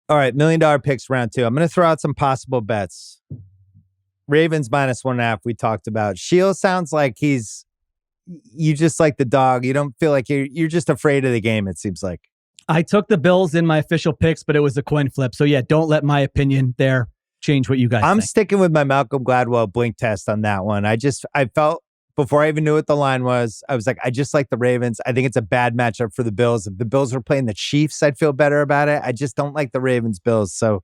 All right, $1 million picks round 2. I'm going to throw out some possible bets. Ravens -1.5 we talked about. Sheil sounds like you just like the dog. You don't feel like you're just afraid of the game, it seems like. I took the Bills in my official picks, but it was a coin flip. So yeah, don't let my opinion there change what you guys I'm think. sticking with my Malcolm Gladwell blink test on that one. I felt before I even knew what the line was, I was like, I just like the Ravens. I think it's a bad matchup for the Bills. If the Bills were playing the Chiefs, I'd feel better about it. I just don't like the Ravens Bills. So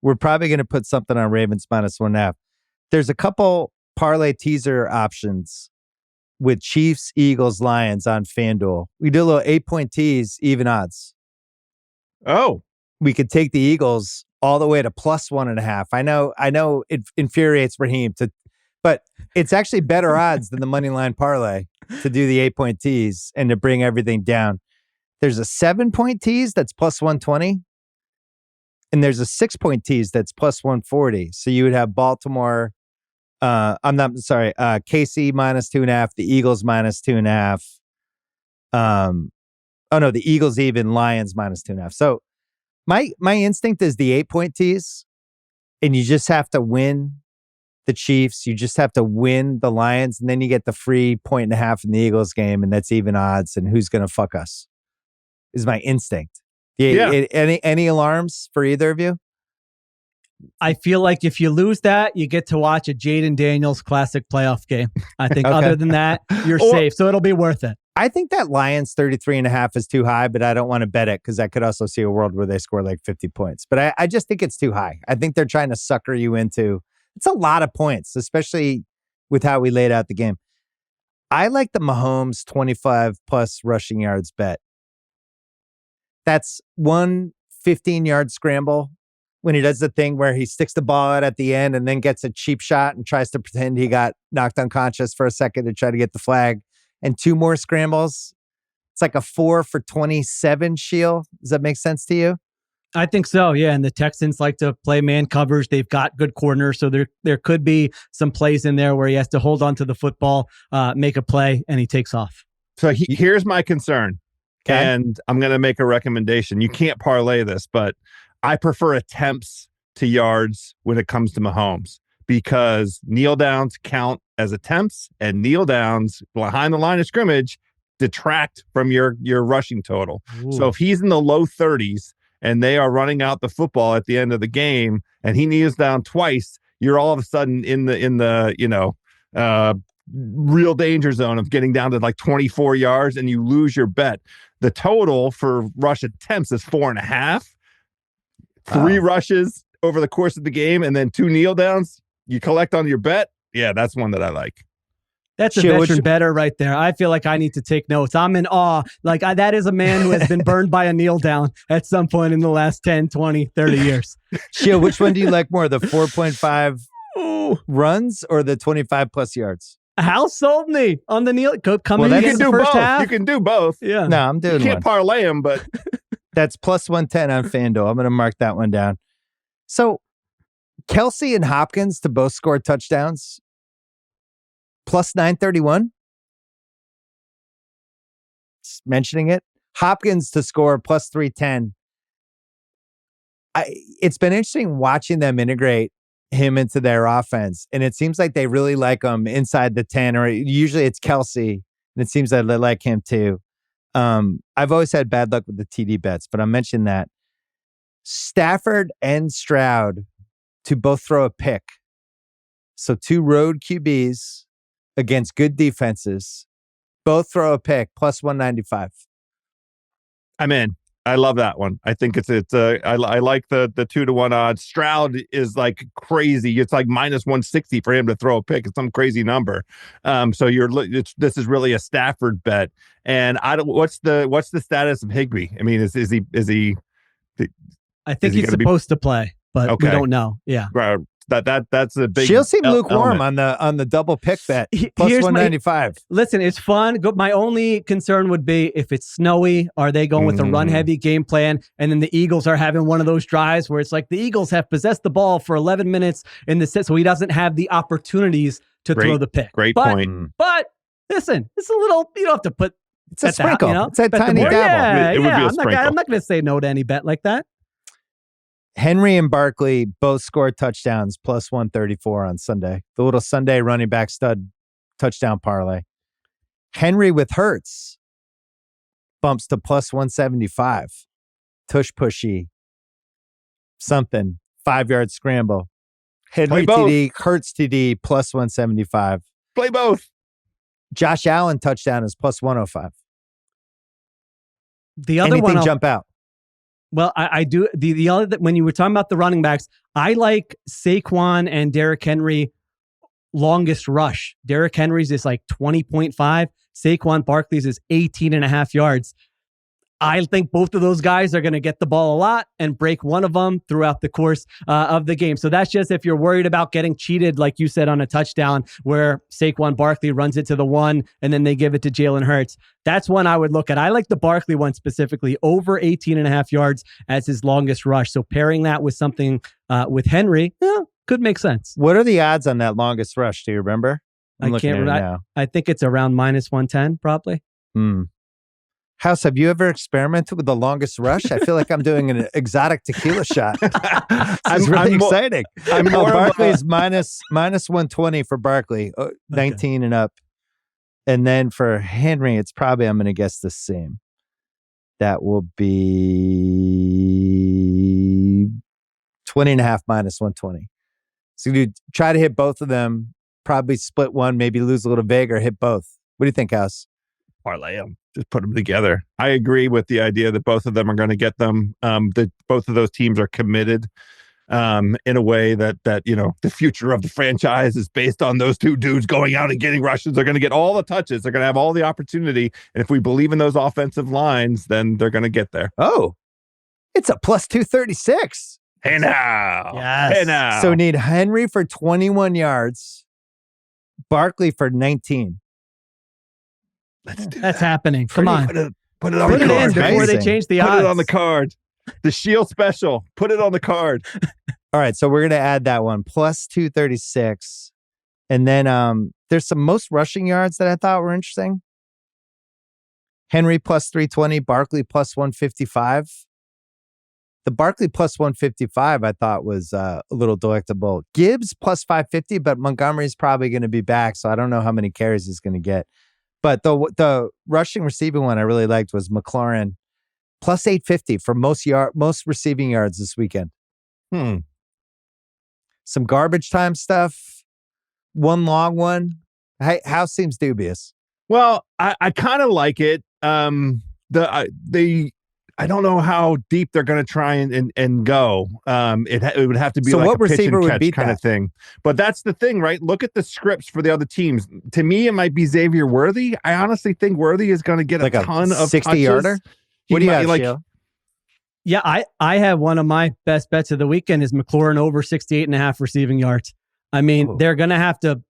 we're probably going to put something on Ravens -1.5. There's a couple parlay teaser options with Chiefs, Eagles, Lions on FanDuel. We do a little 8-point tease, even odds. Oh, we could take the Eagles all the way to +1.5. I know it infuriates Raheem but it's actually better odds than the money line parlay to do the 8-point tease and to bring everything down. There's a 7-point tease that's +120, and there's a 6-point tease that's +140. So you would have Baltimore. KC -2.5, the Eagles -2.5. The Eagles even, Lions -2.5. So my instinct is the 8-point tease, and you just have to win the Chiefs. You just have to win the Lions, and then you get the free 1.5 in the Eagles game, and that's even odds. And who's going to fuck us is my instinct. Any alarms for either of you? I feel like if you lose that, you get to watch a Jaden Daniels classic playoff game. I think other than that, you're safe. So it'll be worth it. I think that Lions 33.5 is too high, but I don't want to bet it because I could also see a world where they score like 50 points. But I just think it's too high. I think they're trying to sucker you into. It's a lot of points, especially with how we laid out the game. I like the Mahomes 25 plus rushing yards bet. That's one 15-yard scramble when he does the thing where he sticks the ball out at the end and then gets a cheap shot and tries to pretend he got knocked unconscious for a second to try to get the flag. And 2 more scrambles. It's like a 4 for 27, Sheil. Does that make sense to you? I think so, yeah. And the Texans like to play man coverage. They've got good corners, so there could be some plays in there where he has to hold on to the football, make a play, and he takes off. So here's my concern, and I'm going to make a recommendation. You can't parlay this, but I prefer attempts to yards when it comes to Mahomes because kneel downs count as attempts, and kneel downs behind the line of scrimmage detract from your rushing total. Ooh. So if he's in the low 30s and they are running out the football at the end of the game and he kneels down twice, you're all of a sudden in the real danger zone of getting down to like 24 yards and you lose your bet. The total for rush attempts is 4.5. 3 rushes over the course of the game and then 2 kneel downs. You collect on your bet. Yeah, that's one that I like. That's a veteran better right there. I feel like I need to take notes. I'm in awe. Like that is a man who has been burned by a kneel down at some point in the last 10, 20, 30 years. Sheil, which one do you like more, the 4.5 runs or the 25 plus yards? Hal sold me on the kneel. Come in you against can do the first both. half. You can do both. Yeah. No, I'm doing You can't parlay them, but that's +110 on FanDuel. I'm going to mark that one down. So Kelsey and Hopkins to both score touchdowns. +931. Just mentioning it. Hopkins to score +310. It's been interesting watching them integrate him into their offense. And it seems like they really like him inside the 10, or usually it's Kelsey. And it seems like they like him too. I've always had bad luck with the TD bets, but I'm mentioning that. Stafford and Stroud to both throw a pick. So 2 road QBs against good defenses, both throw a pick, +195. I'm in. I love that one. I think I like the 2-to-1 odds. Stroud is like crazy. It's like -160 for him to throw a pick. It's some crazy number. So this is really a Stafford bet. And what's the status of Higbee? I mean, is he? I think he's supposed to play, but we don't know. Yeah. Right. That's a big. She'll seem lukewarm on the double pick bet. +195. Listen, it's fun. My only concern would be if it's snowy, are they going with a run heavy game plan? And then the Eagles are having one of those drives where it's like the Eagles have possessed the ball for 11 minutes in the set, so he doesn't have the opportunities to throw the pick. Great point. But listen, it's a little. You don't have to put. It's a sprinkle. It's a tiny dabble. Yeah, it would be a I'm sprinkle. not going to say no to any bet like that. Henry and Barkley both scored touchdowns plus 134 on Sunday. The little Sunday running back stud touchdown parlay. Henry with Hurts bumps to plus 175. Tush pushy. Something. 5-yard scramble. Henry TD, Hurts TD plus 175. Play both. Josh Allen touchdown is plus 105. The other Anything one jump out? Well, I do. The other, when you were talking about the running backs, I like Saquon and Derrick Henry longest rush. Derrick Henry's is like 20.5. Saquon Barkley's is 18.5 yards. I think both of those guys are going to get the ball a lot and break one of them throughout the course of the game. So that's just if you're worried about getting cheated, like you said, on a touchdown where Saquon Barkley runs it to the one and then they give it to Jalen Hurts. That's one I would look at. I like the Barkley one specifically, over 18.5 yards as his longest rush. So pairing that with something with Henry could make sense. What are the odds on that longest rush? Do you remember? I can't remember. Now. I think it's around minus 110 probably. House, have you ever experimented with the longest rush? I feel like I'm doing an exotic tequila shot. It's really exciting. Barkley's minus 120 for Barkley, 19 and up. And then for Henry, it's probably, I'm going to guess, the same. That will be 20.5 minus 120. So you try to hit both of them, probably split one, maybe lose a little big or hit both. What do you think, House? Parlay them. Just put them together. I agree with the idea that both of them are going to get them. That both of those teams are committed in a way that the future of the franchise is based on those two dudes going out and getting rushes. They're going to get all the touches. They're going to have all the opportunity. And if we believe in those offensive lines, then they're going to get there. Oh, it's a plus 236. Hey now. Yes. Hey now. So we need Henry for 21 yards, Barkley for 19. Let's do That's that. happening. Come on. Put it on Put the it card. in before they change the odds. Put it on the card. The Sheil special. Put it on the card. All right, so we're going to add that one, plus 236. And then there's some most rushing yards that I thought were interesting. Henry plus 320, Barkley plus 155. The Barkley plus 155 I thought was a little delectable. Gibbs plus 550, but Montgomery's probably going to be back, so I don't know how many carries he's going to get. But the rushing receiving one I really liked was McLaurin plus 850 for most receiving yards this weekend. Some garbage time stuff. One long one. House seems dubious. Well, I kind of like it. I don't know how deep they're going to try and go. It would have to be so like what a pitch receiver and would catch beat kind that? of thing. But that's the thing, right? Look at the scripts for the other teams. To me, it might be Xavier Worthy. I honestly think Worthy is going to get like a ton of 60-yarder. What do you have, Sheil? Yeah, I have one of my best bets of the weekend is McLaurin over 68.5 receiving yards. I mean, they're gonna have to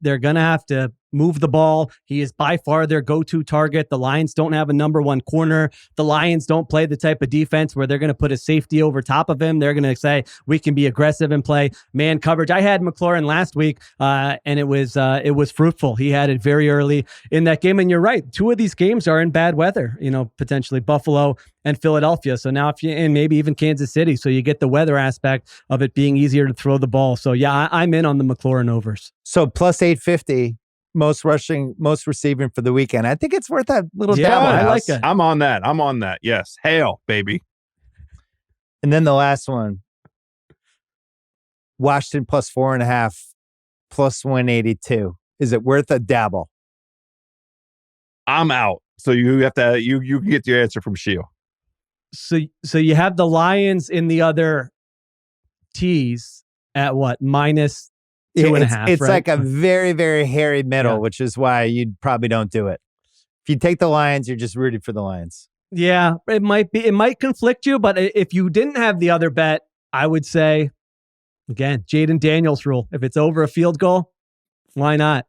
move the ball. He is by far their go-to target. The Lions don't have a number one corner. The Lions don't play the type of defense where they're going to put a safety over top of him. They're going to say, we can be aggressive and play man coverage. I had McLaurin last week, and it was fruitful. He had it very early in that game. And you're right. Two of these games are in bad weather, potentially Buffalo and Philadelphia. So now and maybe even Kansas City. So you get the weather aspect of it being easier to throw the ball. So yeah, I'm in on the McLaurin overs. So plus 850. Most rushing, most receiving for the weekend. I think it's worth that little dabble. I like it. I'm on that. Yes. Hail, baby. And then the last one. Washington plus 4.5, plus 182. Is it worth a dabble? I'm out. So you have to you can get your answer from Sheil. So you have the Lions in the other tees at what? Minus 2.5. It's right? like a very, very hairy middle, which is why you probably don't do it. If you take the Lions, you're just rooting for the Lions. Yeah, it might conflict you, but if you didn't have the other bet, I would say, again, Jaden Daniels rule. If it's over a field goal, why not?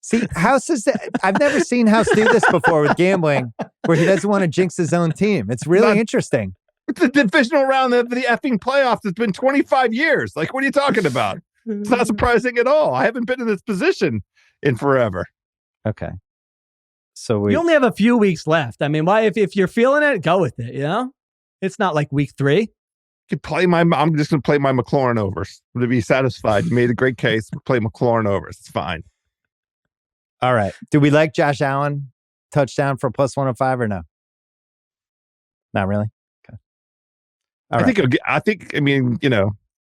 See, I've never seen House do this before with gambling, where he doesn't want to jinx his own team. It's really interesting. It's the divisional round of the effing playoffs. It's been 25 years. Like, what are you talking about? It's not surprising at all. I haven't been in this position in forever. Okay. So you only have a few weeks left. I mean, why? If you're feeling it, go with it. It's not like week 3. could play I'm just going to play my McLaurin overs to be satisfied. You made a great case. Play McLaurin overs. It's fine. All right. Do we like Josh Allen touchdown for plus 105 or no? Not really. Okay. I think,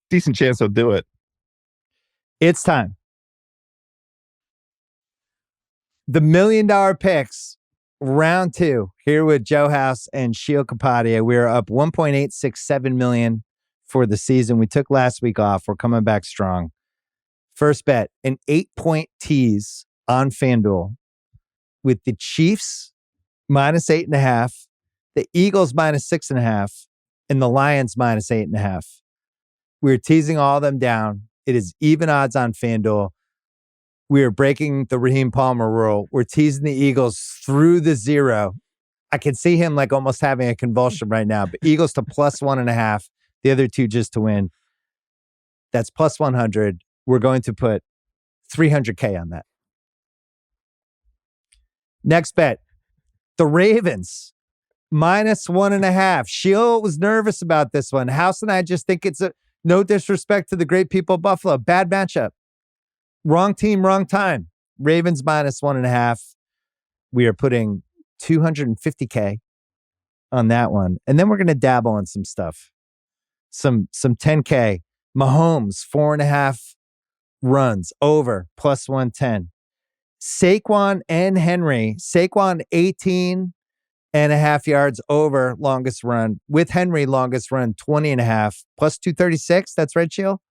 decent chance he'll do it. It's time. The $1 million picks, round 2, here with Joe House and Sheil Kapadia. We're up 1.867 million for the season. We took last week off. We're coming back strong. First bet, an 8-point tease on FanDuel with the Chiefs minus 8.5, the Eagles minus 6.5, and the Lions minus 8.5. We're teasing all of them down. It is even odds on FanDuel. We are breaking the Raheem Palmer rule. We're teasing the Eagles through the 0. I can see him like almost having a convulsion right now, but Eagles to plus 1.5, the other two just to win. That's plus 100. We're going to put $300K on that. Next bet, the Ravens minus 1.5. Sheil was nervous about this one. House and I just think it's no disrespect to the great people of Buffalo. Bad matchup. Wrong team, wrong time. Ravens minus 1.5. We are putting $250K on that one. And then we're going to dabble in some stuff. Some 10K. Mahomes, 4.5 runs over plus 110. Saquon and Henry. Saquon, 18.5 yards over longest run. With Henry, longest run, 20.5 plus 236. That's right, Sheil?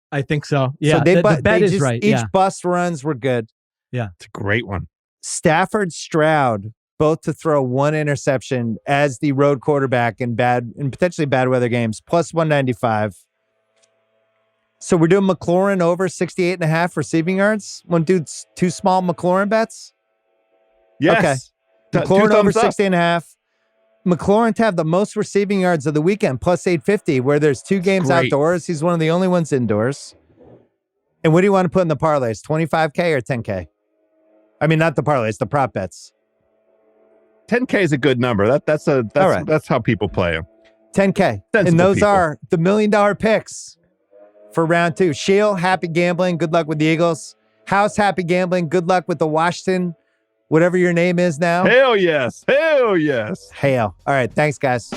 I think so. Yeah, so the bet is right. Each bust runs were good. Yeah. It's a great one. Stafford, Stroud, both to throw one interception as the road quarterback in potentially bad weather games, plus 195. So we're doing McLaurin over 68.5 receiving yards. Want to do 2 small McLaurin bets? Yes. Okay. McLaurin over 60.5. McLaurin to have the most receiving yards of the weekend, plus 850, where there's 2 games outdoors. He's one of the only ones indoors. And what do you want to put in the parlays? 25K or 10K? I mean, not the parlays, the prop bets. 10K is a good number. That's how people play them. 10K. Sensible and those people. are the $1 million picks for round 2. Sheil, happy gambling. Good luck with the Eagles. House, happy gambling. Good luck with the Washington, whatever your name is now. Hell yes. Hell yes. Hail. All right. Thanks, guys.